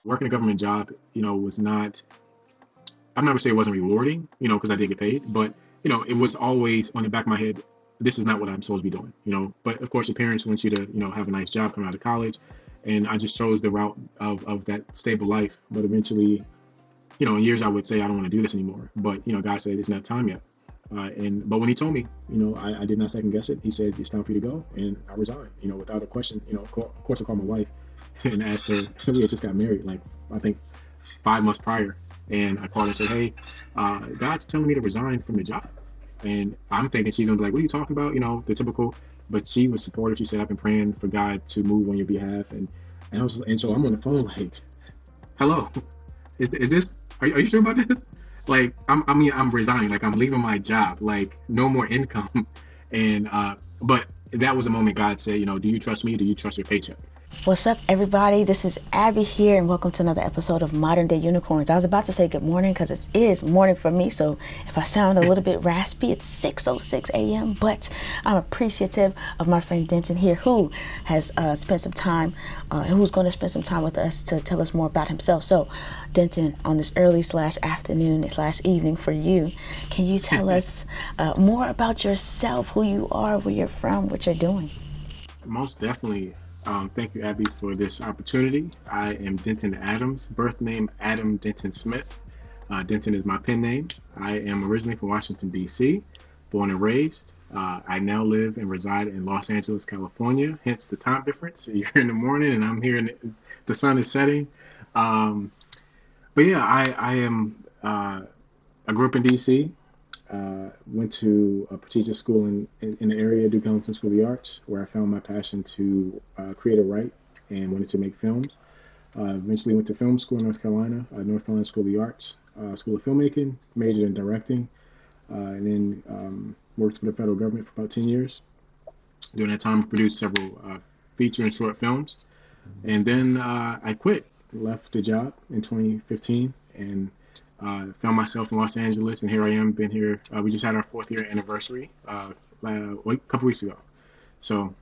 Working a government job, was not, I'm not gonna say it wasn't rewarding, because I did get paid, but it was always on the back of my head, this is not what I'm supposed to be doing. But of course, your parents want you to, have a nice job coming out of college, and I just chose the route of that stable life. But eventually, in years, I would say I don't want to do this anymore. But God said it's not time yet. But when he told me, I did not second guess it. He said it's time for you to go, and I resigned. Without a question. Of course, I called my wife and asked her. We had just got married, like I think 5 months prior, and I called her and said, "Hey, God's telling me to resign from the job." And I'm thinking she's gonna be like, "What are you talking about?" The typical. But she was supportive. She said, "I've been praying for God to move on your behalf," and so I'm on the phone like, "Hello, is this? Are you sure about this?" Like, I'm resigning. Like, I'm leaving my job. Like, no more income. And but that was a moment God said, "Do you trust me? Do you trust your paycheck?" What's up, everybody? This is Abby here, and welcome to another episode of Modern Day Unicorns. I was about to say good morning because it is morning for me, so if I sound a little bit raspy, it's 6:06 a.m., but I'm appreciative of my friend Denton here, who has spent some time, who's going to spend some time with us to tell us more about himself. So, Denton, on this early / afternoon / evening for you, can you tell us more about yourself, who you are, where you're from, what you're doing? Most definitely. Thank you, Abby, for this opportunity. I am Denton Adams, birth name Adam Denton Smith. Denton is my pen name. I am originally from Washington, D.C., born and raised. I now live and reside in Los Angeles, California, hence the time difference. You're in the morning and I'm here, and the sun is setting. Um, but yeah, I am. I grew up in D.C. Went to a prestigious school in the area, Duke Ellington School of the Arts, where I found my passion to create a write and wanted to make films. Eventually went to film school in North Carolina, North Carolina School of the Arts, School of Filmmaking, majored in directing, and then worked for the federal government for about 10 years. During that time, I produced several feature and short films. And then I quit, left the job in 2015, and found myself in Los Angeles, and here I am. Been here. We just had our 4th year anniversary a couple weeks ago. So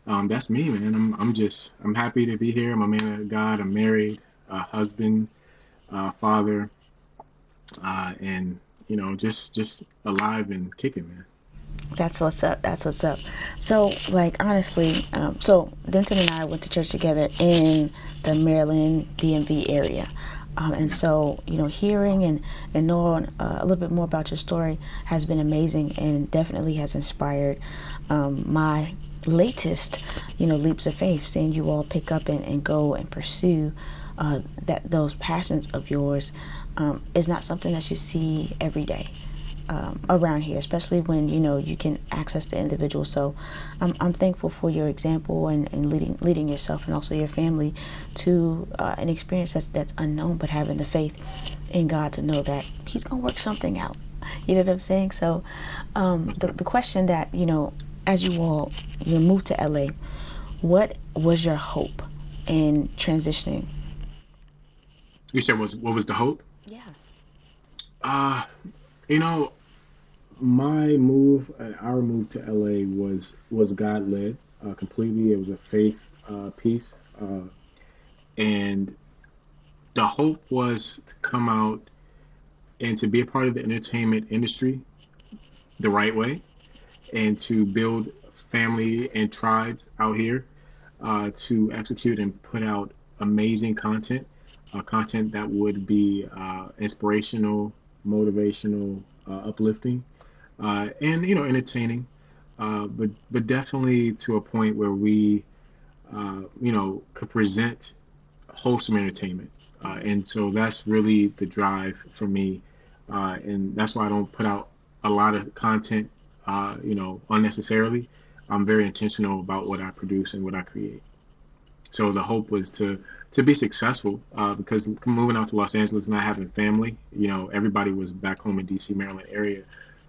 that's me, man. I'm happy to be here. I'm a man of God. I'm married, husband, father, and just alive and kicking, man. That's what's up. That's what's up. So, like, honestly, so Denton and I went to church together in the Maryland DMV area. And Yeah. so, hearing and knowing a little bit more about your story has been amazing and definitely has inspired my latest, leaps of faith, seeing you all pick up and go and pursue that those passions of yours is not something that you see every day around here, especially when you can access the individual. So I'm thankful for your example and leading yourself and also your family to an experience that's unknown, but having the faith in God to know that He's gonna work something out. You know what I'm saying? So the question that as you all moved to LA, what was your hope in transitioning? You said what was the hope? Yeah. Uh, you know, my move, our move to LA was God led completely. It was a faith piece, and the hope was to come out and to be a part of the entertainment industry the right way, and to build family and tribes out here, to execute and put out amazing content, content that would be inspirational, motivational, uplifting, and entertaining, but definitely to a point where we could present wholesome entertainment. And so that's really the drive for me, and that's why I don't put out a lot of content, unnecessarily. I'm very intentional about what I produce and what I create. So the hope was to be successful, because moving out to Los Angeles, not having family, everybody was back home in D.C., Maryland area.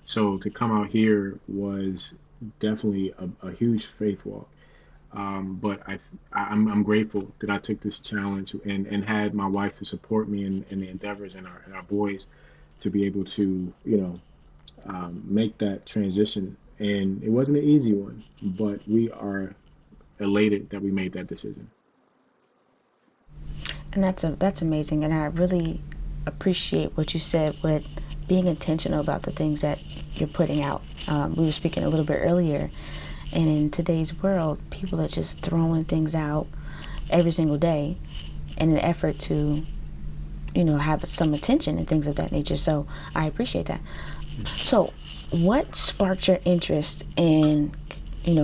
So to come out here was definitely a huge faith walk. But I'm grateful that I took this challenge and had my wife to support me in the endeavors, and our boys to be able to make that transition. And it wasn't an easy one, but we are elated that we made that decision. And that's amazing, and I really appreciate what you said with being intentional about the things that you're putting out. We were speaking a little bit earlier, and in today's world, people are just throwing things out every single day in an effort to, have some attention and things of that nature. So I appreciate that. So, what sparked your interest in,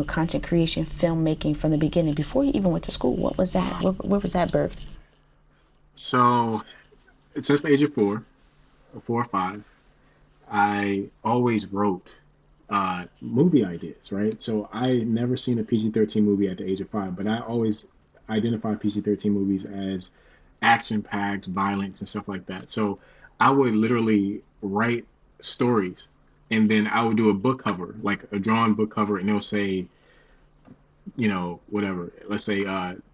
content creation, filmmaking from the beginning before you even went to school? What was that? Where was that birth? So since the age of 4 or 5, I always wrote movie ideas, right? So I never seen a PG-13 movie at the age of 5, but I always identify PG-13 movies as action-packed violence and stuff like that. So I would literally write stories, and then I would do a book cover, like a drawn book cover, and it'll say, whatever. Let's say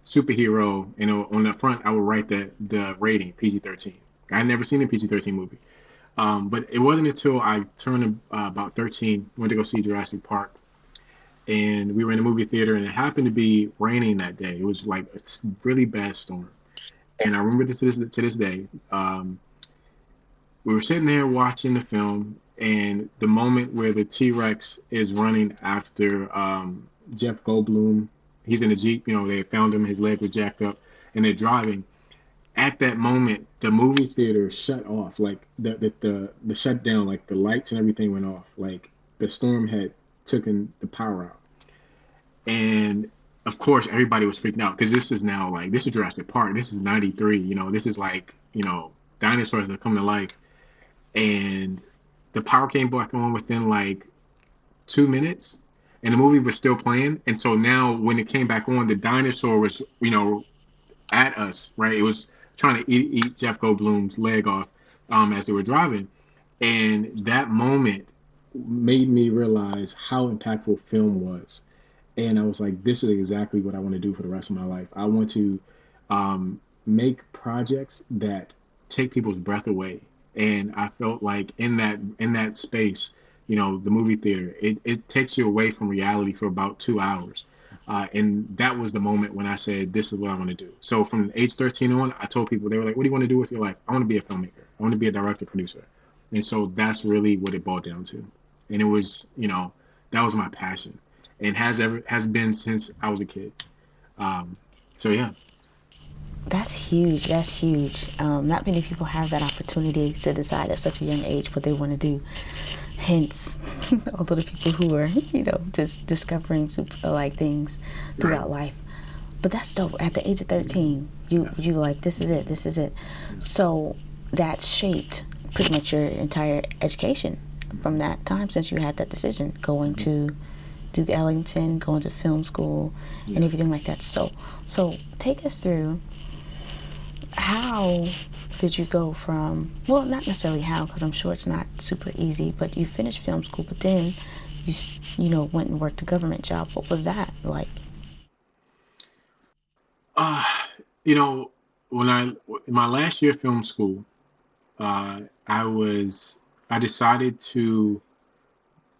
superhero, on the front I would write the rating PG-13. I had never seen a PG-13 movie. But it wasn't until I turned about 13, went to go see Jurassic Park, and we were in the movie theater, and it happened to be raining that day. It was like a really bad storm, and I remember this to this day. We were sitting there watching the film, and the moment where the T Rex is running after Jeff Goldblum, he's in a Jeep. They found him; his leg was jacked up, and they're driving. At that moment, the movie theater shut off, like the shutdown, like the lights and everything went off, like the storm had taken the power out, and of course everybody was freaking out because this is now like this is Jurassic Park, this is '93, this is like dinosaurs that come to life, and the power came back on within like 2 minutes, and the movie was still playing, and so now when it came back on, the dinosaur was at us, right? It was trying to eat Jeff Goldblum's leg off as they were driving. And that moment made me realize how impactful film was. And I was like, this is exactly what I want to do for the rest of my life. I want to make projects that take people's breath away. And I felt like in that space, the movie theater, it takes you away from reality for about 2 hours. And that was the moment when I said, this is what I want to do. So from age 13 on, I told people, they were like, what do you want to do with your life? I want to be a filmmaker. I want to be a director, producer. And so that's really what it boiled down to. And it was, that was my passion, and has been since I was a kid. Um, so yeah. That's huge. That's huge. Not many people have that opportunity to decide at such a young age what they want to do. Hence, all of the people who are, just discovering super like things Right. throughout life. But that's dope. At the age of 13, you like, this is it. This is it. So that shaped pretty much your entire education from that time, since you had that decision going Mm-hmm. to Duke Ellington, going to film school, and Yeah. everything like that. So take us through, how did you go from, well, not necessarily how, because I'm sure it's not super easy, but you finished film school, but then you went and worked a government job. What was that like? Uh, you know, when in my last year of film school, uh, I was I decided to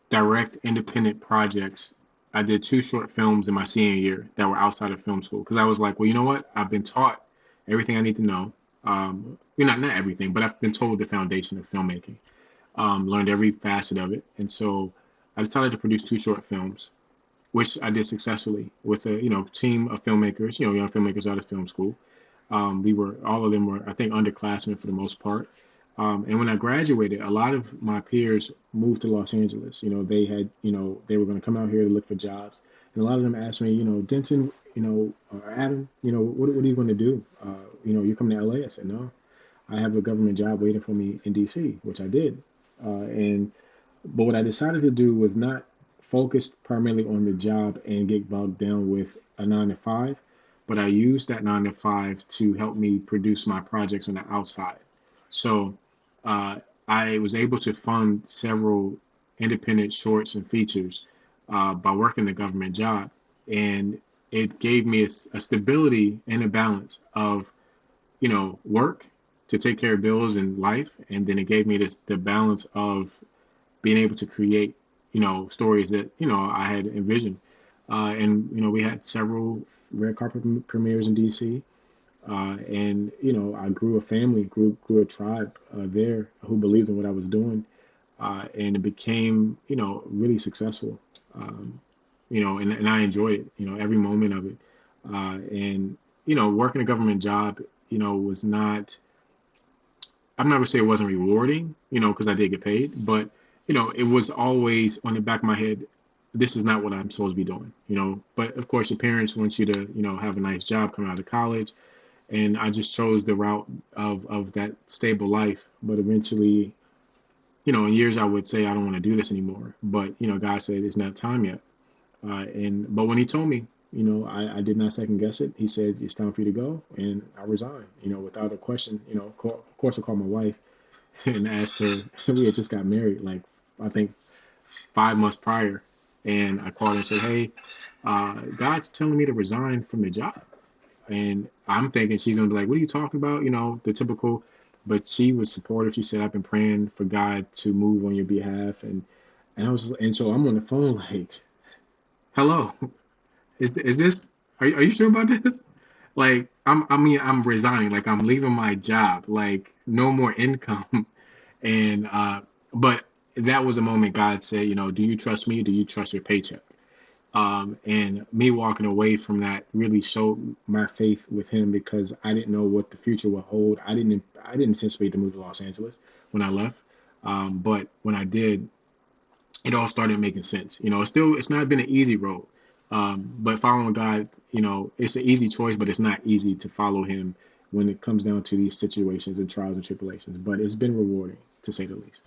direct independent projects. I did 2 short films in my senior year that were outside of film school because I was like, well, you know what? I've been taught everything I need to know. Not everything, but I've been told the foundation of filmmaking. Learned every facet of it, and so I decided to produce 2 short films, which I did successfully with a team of filmmakers, young filmmakers out of film school. We were all of them were, I think, underclassmen for the most part. And when I graduated, a lot of my peers moved to Los Angeles. They were going to come out here to look for jobs, and a lot of them asked me, Denton, or Adam, what are you going to do? You're coming to LA. I said, no, I have a government job waiting for me in DC, which I did. And but what I decided to do was not focus primarily on the job and get bogged down with a 9 to 5, but I used that 9 to 5 to help me produce my projects on the outside. So uh, I was able to fund several independent shorts and features by working the government job, and it gave me a stability and a balance of work to take care of bills and life, and then it gave me the balance of being able to create, stories that, I had envisioned. And, we had several red carpet premieres in DC. And I grew a family, grew a tribe there who believed in what I was doing, and it became really successful. Um, and I enjoyed it, every moment of it. And working a government job, was not. I'm not gonna say it wasn't rewarding, because I did get paid, but it was always on the back of my head. This is not what I'm supposed to be doing, But of course, your parents want you to, have a nice job coming out of college, and I just chose the route of that stable life. But eventually, in years I would say I don't want to do this anymore. But God said it's not time yet. But when He told me, I did not second guess it. He said it's time for you to go, and I resigned. Without a question. Of course I called my wife and asked her. We had just got married, like I think 5 months prior, and I called her and said, "Hey, God's telling me to resign from the job." And I'm thinking she's gonna be like, "What are you talking about?" The typical. But she was supportive. She said, "I've been praying for God to move on your behalf," and so I'm on the phone like, "Hello, is this? Are you sure about this?" Like I'm resigning. Like I'm leaving my job. Like no more income. And but that was a moment God said, "Do you trust me? Do you trust your paycheck?" And me walking away from that really showed my faith with Him, because I didn't know what the future would hold. I didn't anticipate to move to Los Angeles when I left, but when I did, it all started making sense. It's not been an easy road, but following God, it's an easy choice, but it's not easy to follow Him when it comes down to these situations and trials and tribulations. But it's been rewarding, to say the least.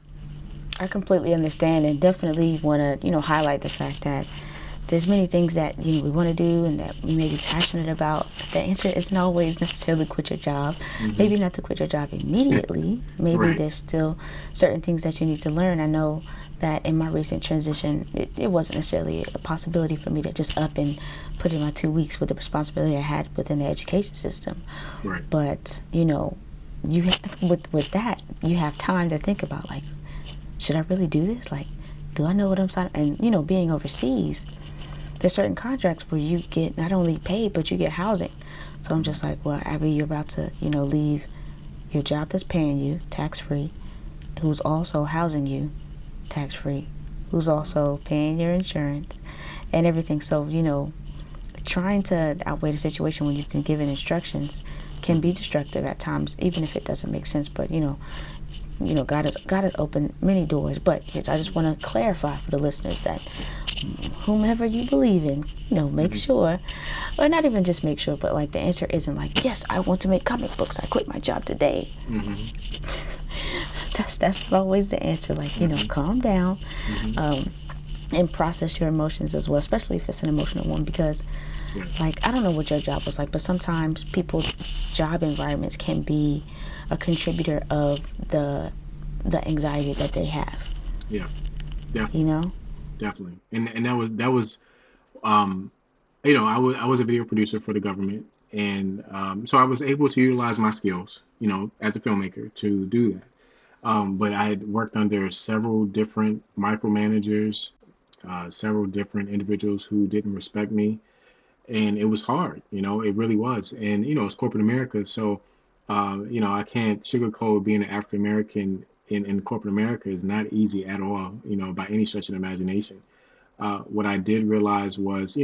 I completely understand and definitely want to, highlight the fact that there's many things that we want to do and that we may be passionate about. The answer isn't always necessarily quit your job. Hmm. Maybe not to quit your job immediately. Maybe Right. there's still certain things that you need to learn. I know that in my recent transition, it wasn't necessarily a possibility for me to just up and put in my 2 weeks with the responsibility I had within the education system. Right. But you have, with that, you have time to think about, like, should I really do this? Like, do I know what I'm signing? And being overseas, there's certain contracts where you get not only paid but you get housing. So I'm Hmm. just like, well, Abby, you're about to leave your job that's paying you tax free, who's also housing you tax free, who's also paying your insurance and everything. So trying to outweigh the situation when you've been given instructions can be Hmm. destructive at times, even if it doesn't make sense. But God has opened many doors. But I just want to clarify for the listeners that whomever you believe in, make Hmm. sure, or not even just make sure, but like the answer isn't like, yes, I want to make comic books. I quit my job today. Hmm. That's not always the answer. Like, Hmm. calm down, Hmm. um, and process your emotions as well, especially if it's an emotional one, because Yeah. like, I don't know what your job was like, but sometimes people's job environments can be a contributor of the anxiety that they have. Yeah. You Definitely. know? Definitely. And that was um I was a video producer for the government, and so I was able to utilize my skills, as a filmmaker to do that. But I had worked under several different micromanagers, several different individuals who didn't respect me, and it was hard. It really was. And it's corporate America, so I can't sugarcoat being an African American in corporate America is not easy at all. By any stretch of the imagination. What I did realize was,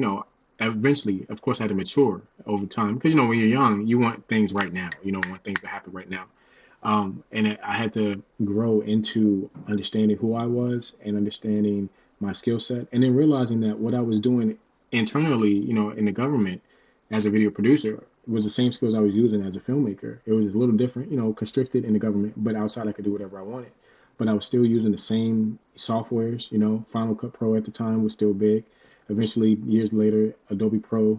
eventually, of course, I had to mature over time, because when you're young, you want things right now. You don't want things to happen right now. And I had to grow into understanding who I was and understanding my skill set, and then realizing that what I was doing internally, in the government as a video producer was the same skills I was using as a filmmaker. It was just a little different, constricted in the government, but outside I could do whatever I wanted. But I was still using the same softwares. Final Cut Pro at the time was still big. Eventually, years later, Adobe Pro,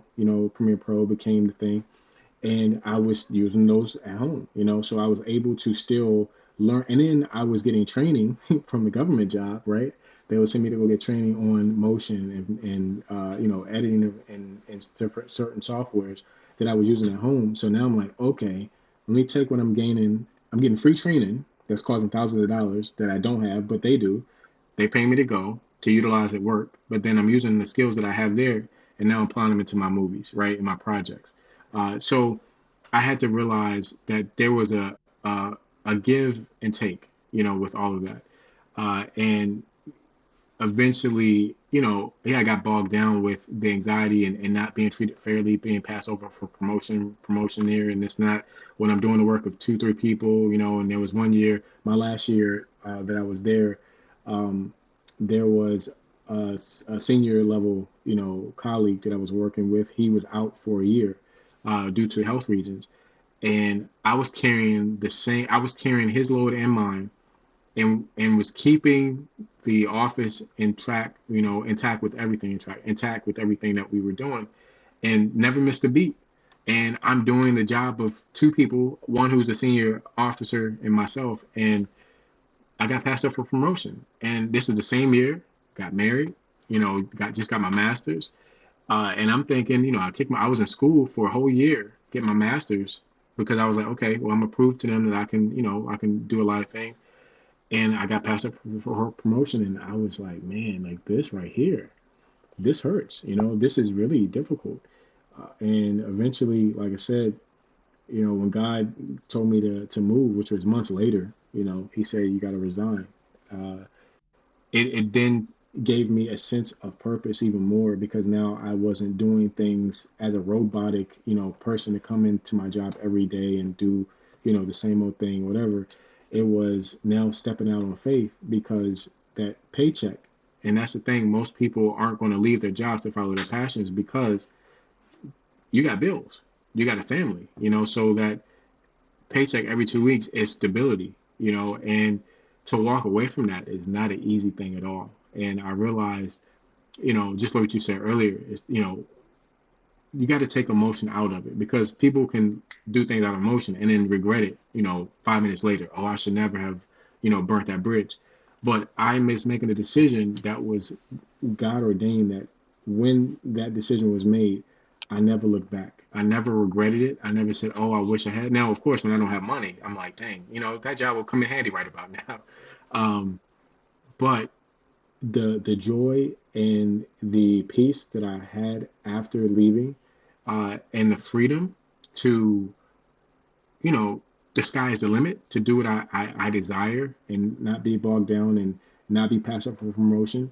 Premiere Pro became the thing, and I was using those at home, so I was able to still learn. And then I was getting training from the government job, right? They would send me to go get training on motion and editing and different certain softwares that I was using at home. So now I'm like, okay, let me take what I'm gaining. I'm getting free training that's costing thousands of dollars that I don't have, but they do. They pay me to go to utilize at work, but then I'm using the skills that I have there, and now I'm applying them into my movies, right, in my projects. So I had to realize that there was a give and take, with all of that. And eventually, yeah, I got bogged down with the anxiety and not being treated fairly, being passed over for promotion here, and it's not when I'm doing the work of two, three people, and there was one year, my last year that I was there, um, there was a senior level, colleague that I was working with. He was out for a year due to health reasons, and I was carrying his load and mine, and was keeping the office in track, intact with everything, intact with everything that we were doing, and never missed a beat. And I'm doing the job of two people, one who's a senior officer and myself, and I got passed up for promotion. And this is the same year, got married, got my master's, and I'm thinking, I was in school for a whole year, get my master's, because I was like, okay, well, I'm gonna prove to them that I can do a lot of things, and I got passed up for her promotion, and I was like, man, like this right here, this hurts. This is really difficult. And eventually, like I said, when God told me to move, which was months later, He said you got to resign. Uh, it then gave me a sense of purpose even more, because now I wasn't doing things as a robotic, person to come into my job every day and do, the same old thing, whatever. It was now stepping out on faith, because that paycheck, and that's the thing, most people aren't going to leave their jobs to follow their passions, because you got bills, you got a family, so that paycheck every 2 weeks is stability, and to walk away from that is not an easy thing at all. And I realized, just like what you said earlier, is, you got to take emotion out of it, because people can do things out of emotion and then regret it, 5 minutes later. Oh, I should never have, burnt that bridge. But I was making a decision that was God ordained, that when that decision was made, I never looked back. I never regretted it. I never said, "Oh, I wish I had." Now, of course, when I don't have money, I'm like, "Dang, that job will come in handy right about now." Um, but the joy and the peace that I had after leaving, and the freedom to, you know, the sky is the limit, to do what I desire and not be bogged down and not be passed up for promotion.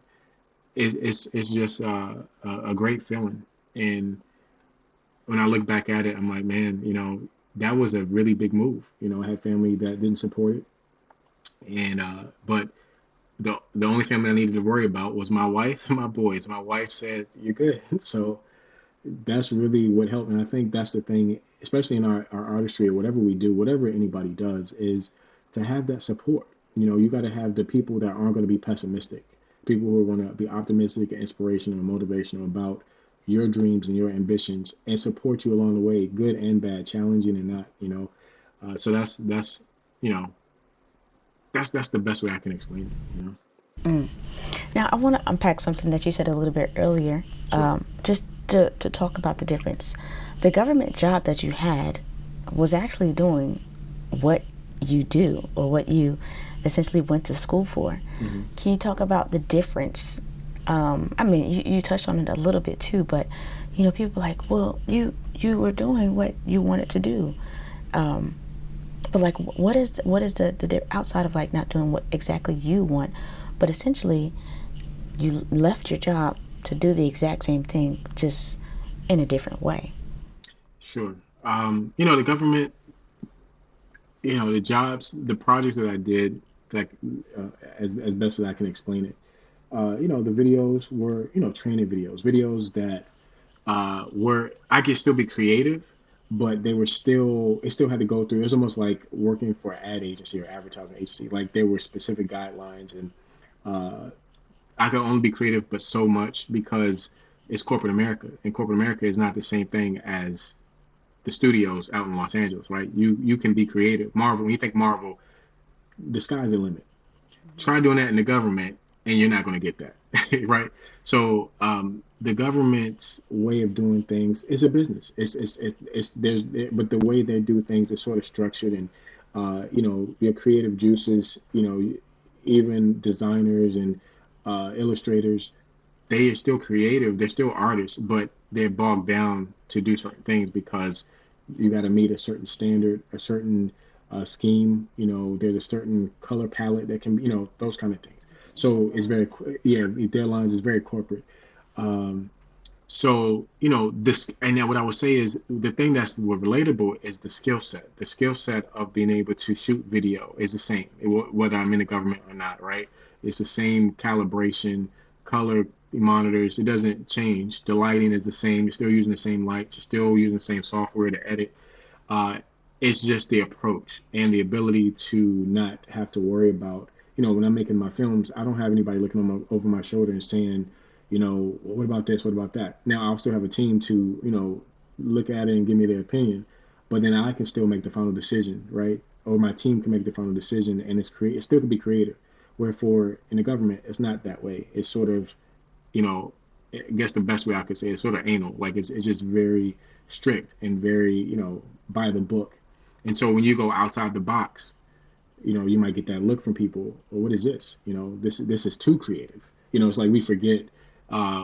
It's just a great feeling. And when I look back at it, I'm like, man, that was a really big move. I had family that didn't support it, and but the only family I needed to worry about was my wife and my boys. My wife said, "You're good." So that's really what helped. And I think that's the thing, especially in our artistry or whatever we do, whatever anybody does, is to have that support. You got to have the people that aren't going to be pessimistic, people who are going to be optimistic and inspirational and motivational about your dreams and your ambitions, and support you along the way, good and bad, challenging and not. So that's you know that's the best way I can explain it. Mm. Now, I want to unpack something that you said a little bit earlier, Sure. just to talk about the difference. The government job that you had was actually doing what you do, or what you essentially went to school for. Mm-hmm. Can you talk about the difference? I mean, you touched on it a little bit too, but people are like, well, you were doing what you wanted to do. Um, but like, what is the outside of like not doing what exactly you want, but essentially you left your job to do the exact same thing, just in a different way. Sure. The government, the jobs, the projects that I did, like as best as I can explain it. The videos were, training videos, videos that were, I could still be creative, but they were still, it still had to go through. It was almost like working for an ad agency or advertising agency. Like there were specific guidelines, and uh, I could only be creative, but so much, because it's corporate America, and corporate America is not the same thing as the studios out in Los Angeles, right? You can be creative. Marvel, when you think Marvel, the sky's the limit. Try doing that in the government, and you're not going to get that, right? So the government's way of doing things is a business. It's there's but the way they do things is sort of structured, and your creative juices, even designers and illustrators, they are still creative. They're still artists, but they're bogged down to do certain things, because You got to meet a certain standard, a certain scheme. There's a certain color palette that can be, those kind of things. So it's very, yeah, deadlines is very corporate. Um, so this, and then what I would say is the thing that's relatable is the skill set. The skill set of being able to shoot video is the same, whether I'm in the government or not, right? It's the same calibration, color monitors. It doesn't change. The lighting is the same. You're still using the same lights. You're still using the same software to edit. Uh, it's just the approach and the ability to not have to worry about, when I'm making my films, I don't have anybody looking over my shoulder and saying, what about this? What about that? Now, I'll still have a team to, look at it and give me their opinion, but then I can still make the final decision, right? Or my team can make the final decision, and it still can be creative. Wherefore, in the government, it's not that way. It's sort of, you know, I guess the best way I could say it's sort of anal. Like it's just very strict and very, by the book. And so when you go outside the box, you might get that look from people. Well, what is this? This is too creative. It's like we forget,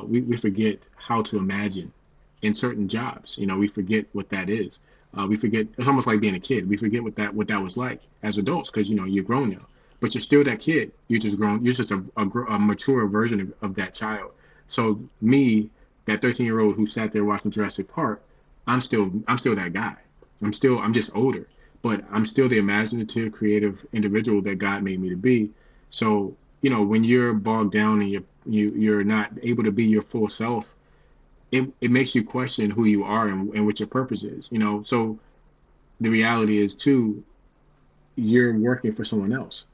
we forget how to imagine in certain jobs. We forget what that is. We forget. It's almost like being a kid. We forget what that was like as adults because you're grown now, but you're still that kid. You're just grown. You're just a mature version of that child. So me, that 13-year old who sat there watching Jurassic Park, I'm still that guy. I'm just older, but I'm still the imaginative, creative individual that God made me to be. So when you're bogged down and you're not able to be your full self, it makes you question who you are and what your purpose is. So the reality is too, you're working for someone else,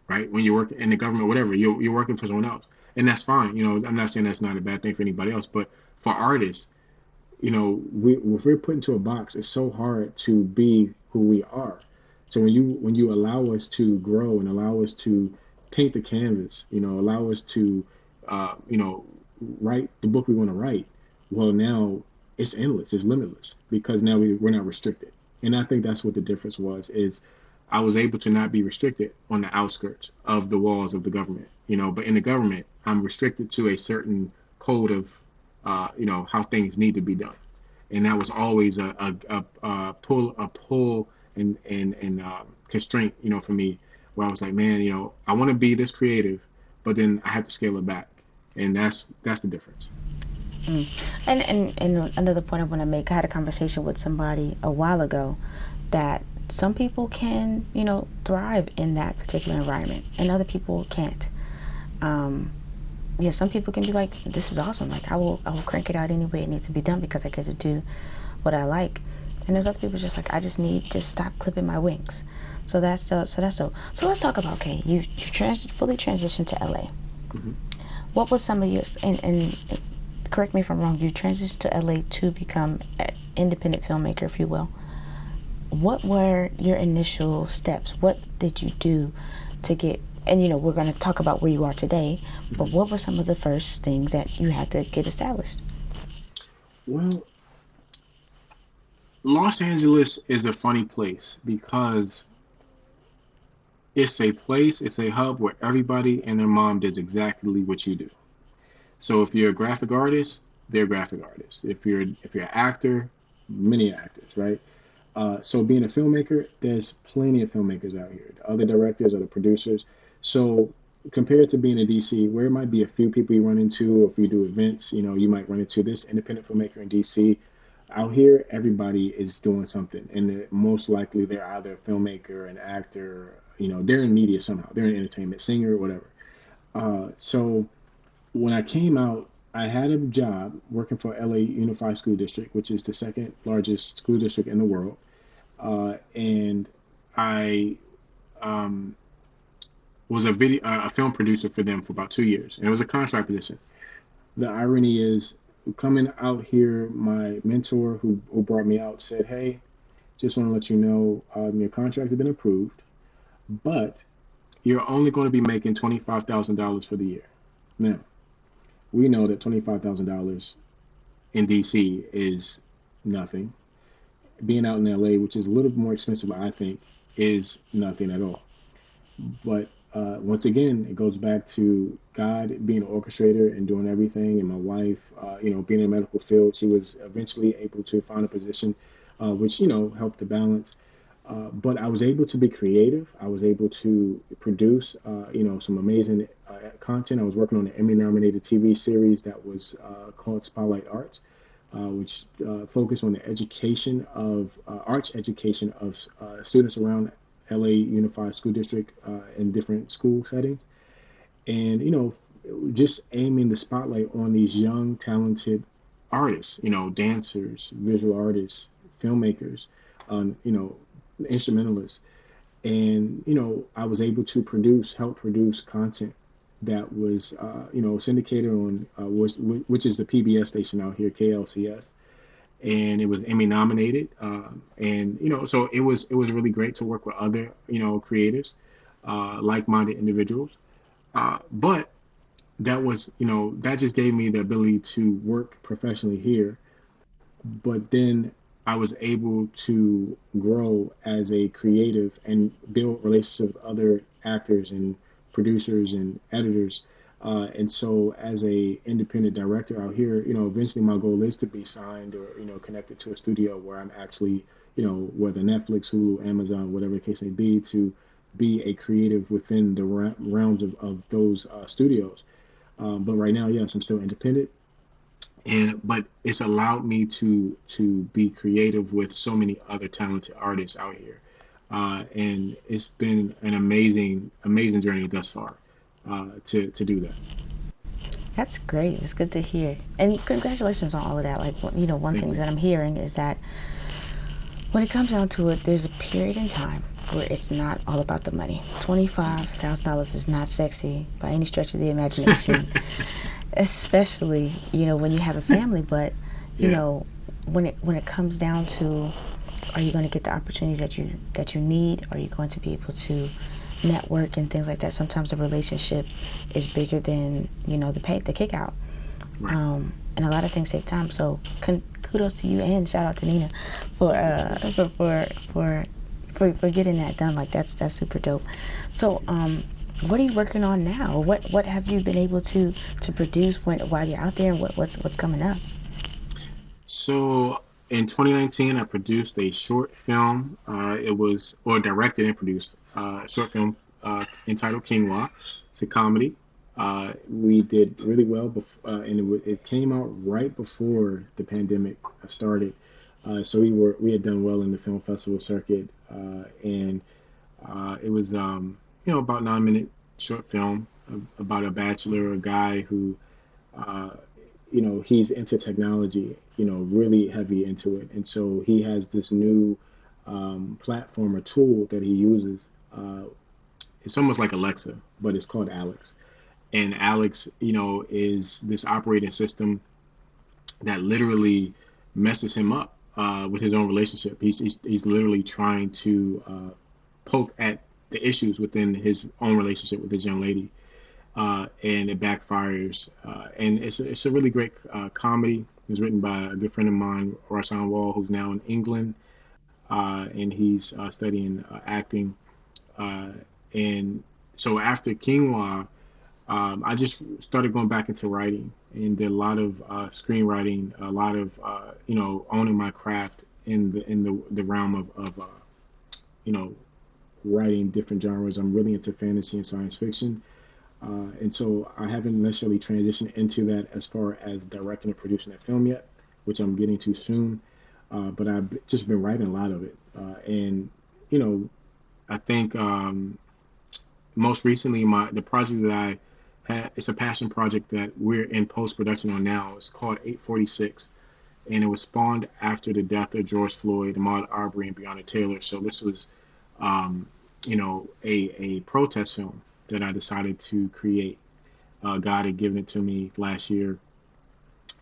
right? When you're working in the government, whatever, you're working for someone else, and that's fine. I'm not saying that's not a bad thing for anybody else, but for artists, if we're put into a box, it's so hard to be who we are. So when you allow us to grow and allow us to paint the canvas, allow us to, write the book we want to write. Well, now it's endless, it's limitless because now we're not restricted. And I think that's what the difference was. Is I was able to not be restricted on the outskirts of the walls of the government, but in the government, I'm restricted to a certain code of, how things need to be done. And that was always a pull and constraint, for me, where I was like, man, I want to be this creative, but then I have to scale it back, and that's the difference. Mm. And another point I want to make, I had a conversation with somebody a while ago that some people can, thrive in that particular environment and other people can't. Um, yeah, some people can be like, this is awesome. Like I will crank it out any way it needs to be done because I get to do what I like. And there's other people just like, I just need to stop clipping my wings. So let's talk about, okay, fully transitioned to LA. Mm-hmm. What was some of your, and correct me if I'm wrong, you transitioned to LA to become an independent filmmaker, if you will. What were your initial steps? What did you do to get, and we're going to talk about where you are today, but Mm-hmm. what were some of the first things that you had to get established? Well, Los Angeles is a funny place because it's a hub where everybody and their mom does exactly what you do. So if you're a graphic artist, they're graphic artists. If you're an actor, many actors, right? So being a filmmaker, there's plenty of filmmakers out here. The other directors or the producers. So compared to being in DC, where it might be a few people you run into, or if you do events, you might run into this independent filmmaker in DC. Out here, everybody is doing something, and most likely they're either a filmmaker, an actor. They're in media somehow. They're in entertainment, singer, whatever. So when I came out, I had a job working for LA Unified School District, which is the second largest school district in the world. And I um, was a film producer for them for about 2 years, and it was a contract position. The irony is, coming out here, my mentor who brought me out said, "Hey, just want to let you know your contract has been approved, but you're only going to be making $25,000 for the year." Now, we know that $25,000 in DC is nothing. Being out in LA, which is a little bit more expensive, I think, is nothing at all. But once again, it goes back to God being an orchestrator and doing everything. And my wife, being in the medical field, she was eventually able to find a position which helped to balance. But I was able to be creative. I was able to produce, some amazing content. I was working on an Emmy-nominated TV series that was called Spotlight Arts, which focused on the education of arts education of students around LA Unified School District in different school settings, and just aiming the spotlight on these young, talented artists, dancers, visual artists, filmmakers, instrumentalists, and I was able to help produce content that was syndicated on which is the PBS station out here, KLCS, and it was Emmy nominated, and so it was really great to work with other creatives, like-minded individuals, but that just gave me the ability to work professionally here. But then I was able to grow as a creative and build relationships with other actors and producers and editors. And so, as a independent director out here, eventually my goal is to be signed or connected to a studio where I'm actually, whether Netflix, Hulu, Amazon, whatever the case may be, to be a creative within the realms of those studios. But right now, yes, I'm still independent, and but it's allowed me to be creative with so many other talented artists out here, and it's been an amazing journey thus far, to do that. That's great. It's good to hear. And congratulations on all of that. Like, one Thank thing you. that I'm hearing is that when it comes down to it, there's a period in time where it's not all about the money. $25,000 is not sexy by any stretch of the imagination, especially when you have a family. But you Yeah. know when it comes down to, are you going to get the opportunities that you need? Are you going to be able to network and things like that? Sometimes a relationship is bigger than the kick out. Right. And a lot of things take time. So kudos to you, and shout out to Nina for for getting that done. Like, that's super dope. So what are you working on now? What have you been able to produce while you're out there, and what's coming up? So in 2019, I produced a short film. It was, or directed and produced, a short film entitled Quinoa. It's a comedy. We did really well, and it came out right before the pandemic started. So we had done well in the film festival circuit, and it was about 9 minute short film about a bachelor, a guy who uh, he's into technology, really heavy into it. And so he has this new platform or tool that he uses. It's almost like Alexa, but it's called Alex. And Alex, is this operating system that literally messes him up with his own relationship. He's literally trying to poke at the issues within his own relationship with his young lady, and it backfires. And it's a really great comedy. It was written by a good friend of mine, Rasan Wall, who's now in England, and he's studying acting. Uh, and so after Quinoa, I just started going back into writing and did a lot of screenwriting, a lot of owning my craft in the realm of you know writing different genres. I'm really into fantasy and science fiction. And so I haven't necessarily transitioned into that as far as directing and producing that film yet, which I'm getting to soon. But I've just been writing a lot of it. And, you know, I think most recently the project that I had, it's a passion project that we're in post production on now. It's called 846. And it was spawned after the death of George Floyd, Ahmaud Arbery, and Breonna Taylor. So this was, um, a protest film that I decided to create. God had given it to me last year,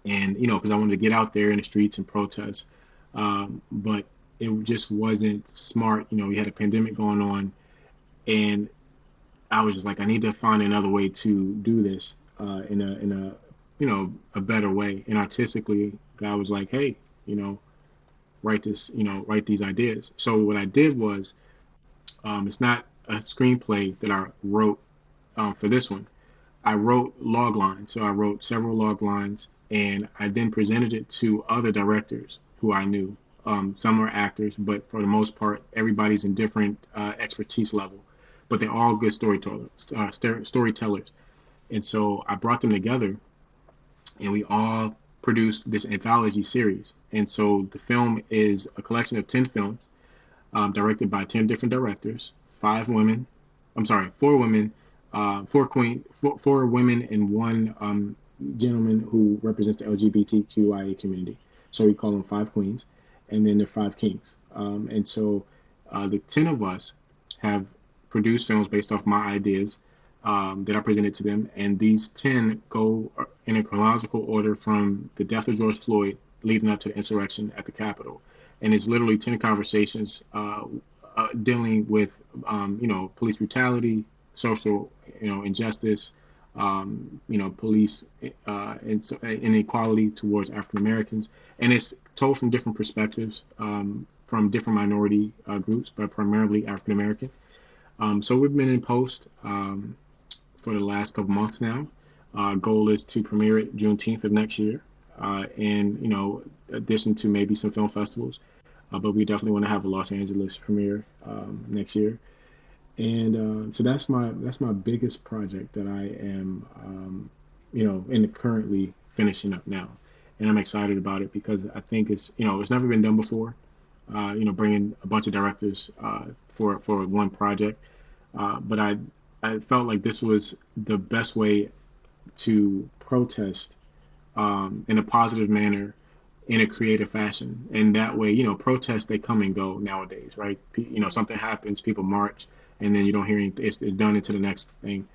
and because I wanted to get out there in the streets and protest, but it just wasn't smart. We had a pandemic going on, and I was just like, I need to find another way to do this in a a better way. And artistically, God was like, hey, write this, write these ideas. So what I did was, it's not a screenplay that I wrote for this one. I wrote log lines. So I wrote several log lines, and I then presented it to other directors who I knew. Some are actors, but for the most part, everybody's in different expertise level. But they're all good storytellers. And so I brought them together, and we all produced this anthology series. And so the film is a collection of 10 films, directed by 10 different directors, 5 women. I'm sorry, 4 women, four women, and one gentleman who represents the LGBTQIA community. So we call them 5 queens, and then the 5 kings. And so the 10 of us have produced films based off my ideas that I presented to them, and these 10 go in a chronological order from the death of George Floyd leading up to the insurrection at the Capitol. And it's literally 10 conversations dealing with, police brutality, social, injustice, police inequality towards African Americans. And it's told from different perspectives, from different minority groups, but primarily African American. So we've been in post for the last couple months now. Goal is to premiere it Juneteenth of next year, and addition to maybe some film festivals. But we definitely want to have a Los Angeles premiere next year. And so that's my biggest project that I am, in the currently finishing up now, and I'm excited about it because I think it's never been done before. Bringing a bunch of directors for one project, but I felt like this was the best way to protest in a positive manner, in a creative fashion. And that way, protests, they come and go nowadays, right? Something happens, people march, and then you don't hear anything. It's done into the next thing.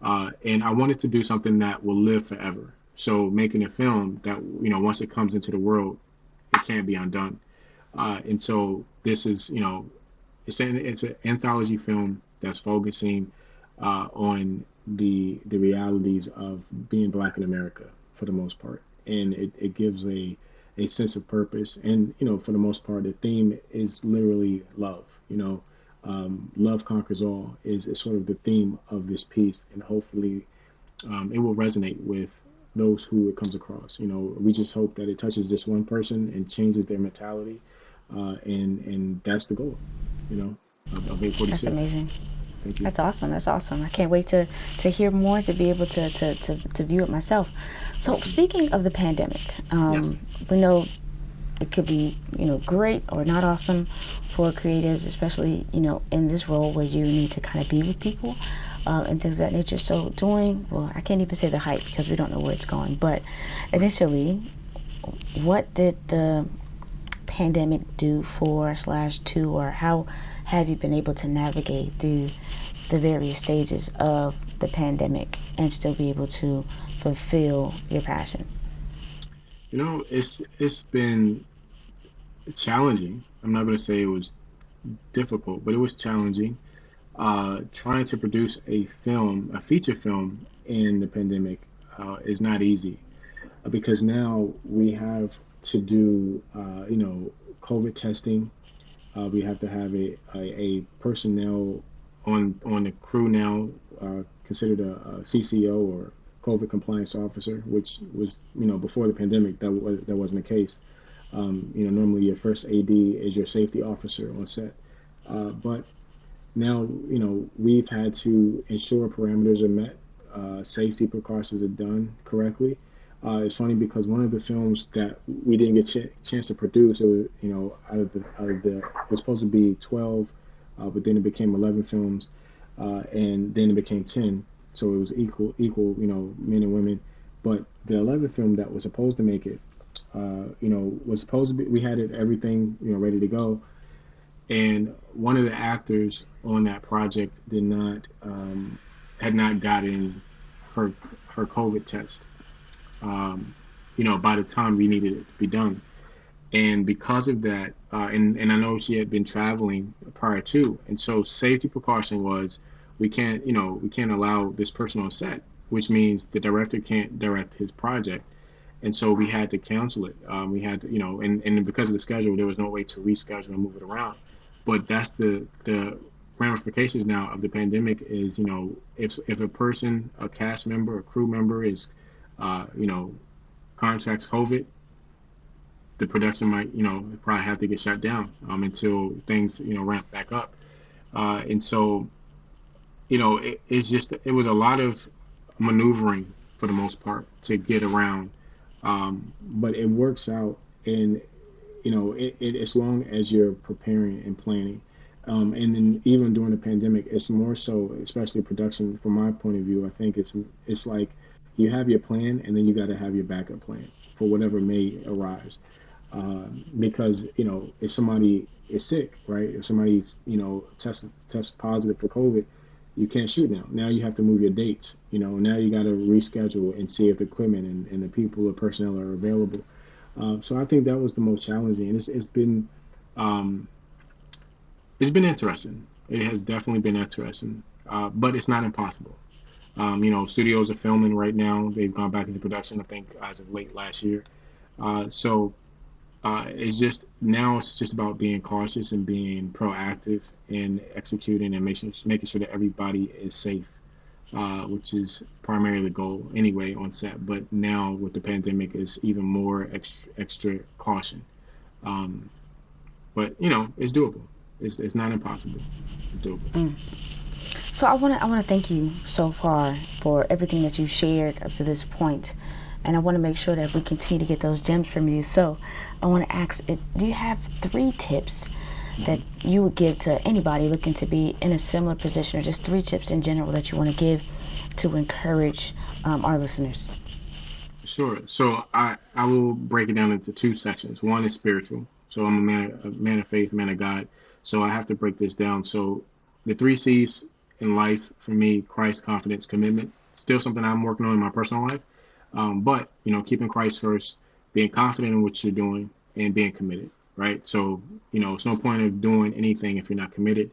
And I wanted to do something that will live forever. So making a film that, once it comes into the world, it can't be undone. And so this is, it's an anthology film that's focusing on the realities of being Black in America for the most part, and it gives a sense of purpose. And for the most part, the theme is literally love. Love conquers all is sort of the theme of this piece, and hopefully it will resonate with those who it comes across. We just hope that it touches just one person and changes their mentality, and that's the goal, of That's 846. amazing. Thank you. That's awesome. That's awesome. I can't wait to hear more, to be able to view it myself. So Thank you. speaking of the pandemic, Yes. we know it could be great or not awesome for creatives, especially in this role where you need to kind of be with people and things of that nature. So I can't even say the hype because we don't know where it's going, but Right. initially, what did the pandemic do for slash to, or how have you been able to navigate through the various stages of the pandemic and still be able to fulfill your passion? It's been challenging. I'm not going to say it was difficult, but it was challenging. Trying to produce a feature film in the pandemic is not easy, because now we have to do, COVID testing. We have to have a personnel on the crew now, considered a CCO, or COVID compliance officer, which was, before the pandemic, that wasn't the case. Normally your first AD is your safety officer on set, but now, we've had to ensure parameters are met, safety precautions are done correctly. It's funny because one of the films that we didn't get chance to produce, it was, it was supposed to be 12, but then it became 11 films, and then it became 10. So it was equal, men and women. But the 11th film that was supposed to make it, was supposed to be, we had it everything, ready to go, and one of the actors on that project did not had not gotten her COVID test. By the time we needed it to be done, and because of that, and I know she had been traveling prior to, and so safety precaution was, we can't allow this person on set, which means the director can't direct his project, and so we had to cancel it. We had to, and because of the schedule, there was no way to reschedule and move it around. But that's the ramifications now of the pandemic is, if a person, a cast member, a crew member is, contracts COVID, the production might, probably have to get shut down until things, ramp back up. And so, it's just it was a lot of maneuvering for the most part to get around, but it works out, and as long as you're preparing and planning. And then even during the pandemic, it's more so, especially production. From my point of view, I think it's like you have your plan, and then you got to have your backup plan for whatever may arise. Because if somebody is sick, right? If somebody's test positive for COVID, you can't shoot now. Now you have to move your dates. Now you got to reschedule and see if the equipment and the people or personnel are available. So I think that was the most challenging. And um, it's been interesting. It has definitely been interesting, but it's not impossible. Studios are filming right now. They've gone back into production, I think, as of late last year. So it's just now it's just about being cautious and being proactive and executing and making sure that everybody is safe, which is primarily the goal anyway on set. But now with the pandemic, is even more extra caution. Um, but it's doable. It's not impossible. It's doable. Mm. So I want to thank you so far for everything that you shared up to this point, and I want to make sure that we continue to get those gems from you. So I want to ask, do you have 3 tips that Mhm. you would give to anybody looking to be in a similar position, or just 3 tips in general that you want to give to encourage our listeners? Sure. So I will break it down into 2 sections. One is spiritual. So I'm a man of faith, man of God. So I have to break this down. So the 3 C's in life for me: Christ, confidence, commitment. Still something I'm working on in my personal life. But keeping Christ first, being confident in what you're doing, and being committed. Right. So it's no point of doing anything if you're not committed.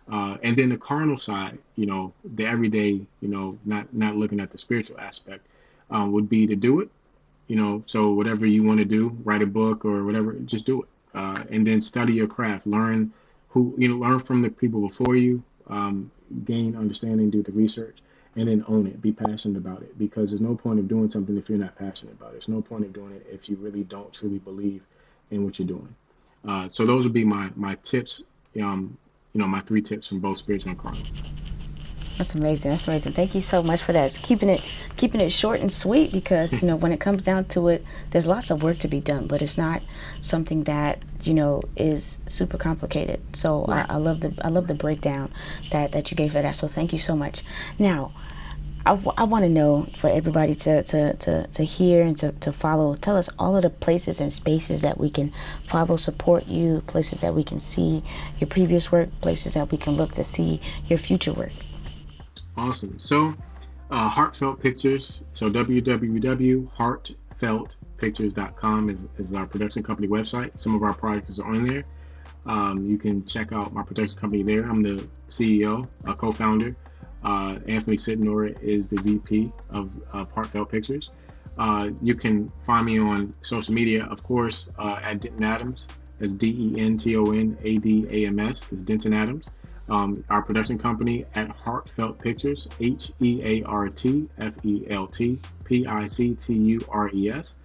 And then the carnal side, the everyday, not looking at the spiritual aspect, would be to do it. So whatever you want to do, write a book or whatever, just do it. And then study your craft. Learn from the people before you. Gain understanding, do the research, and then own it. Be passionate about it, because there's no point of doing something if you're not passionate about it. There's no point of doing it if you really don't truly believe in what you're doing. So those would be my tips. My 3 tips from both spiritual and carnal. That's amazing. That's amazing. Thank you so much for that. Keeping it short and sweet, because when it comes down to it, there's lots of work to be done, but it's not something that is super complicated. So I, Right. I love the Right. breakdown that you gave for that. So thank you so much. Now, I want to know, for everybody to hear and to follow. Tell us all of the places and spaces that we can follow, support you, places that we can see your previous work, places that we can look to see your future work. Awesome. So, Heartfelt Pictures. So, www.heartfeltpictures.com is our production company website. Some of our projects are on there. You can check out my production company there. I'm the CEO, co-founder. Anthony Sitnora is the VP of Heartfelt Pictures. You can find me on social media, of course, at Denton Adams. That's DentonAdams. It's Denton Adams. Our production company at Heartfelt Pictures, HeartfeltPictures.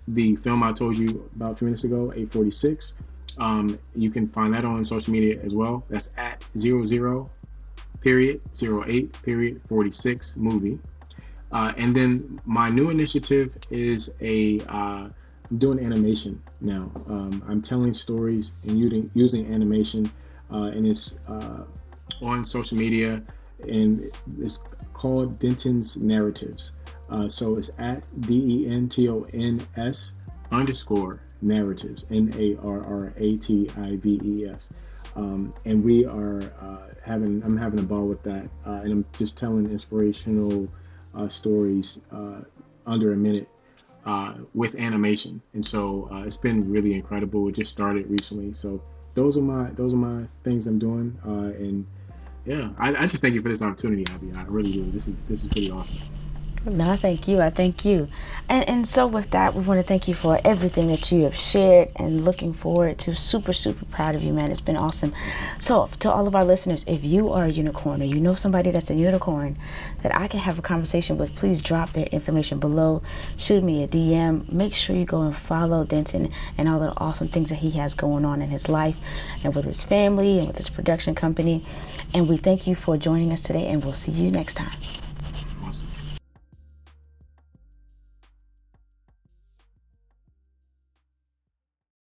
The film I told you about a few minutes ago, 846. You can find that on social media as well. That's at 00 period 08 period 46 movie. And then my new initiative is doing animation now. I'm telling stories and using animation, and it's on social media, and it's called Denton's Narratives. So it's at DENTONS underscore narratives, NARRATIVES. And we are I'm having a ball with that, and I'm just telling inspirational stories under a minute, with animation, and so it's been really incredible. It just started recently, so those are my things I'm doing, and yeah, I just thank you for this opportunity, Abby. I really do. This is pretty awesome. No, thank you. I thank you. And so with that, we want to thank you for everything that you have shared and looking forward to. Super, super proud of you, man. It's been awesome. So to all of our listeners, if you are a unicorn or you know somebody that's a unicorn that I can have a conversation with, please drop their information below. Shoot me a DM. Make sure you go and follow Denton and all the awesome things that he has going on in his life and with his family and with his production company. And we thank you for joining us today, and we'll see you next time.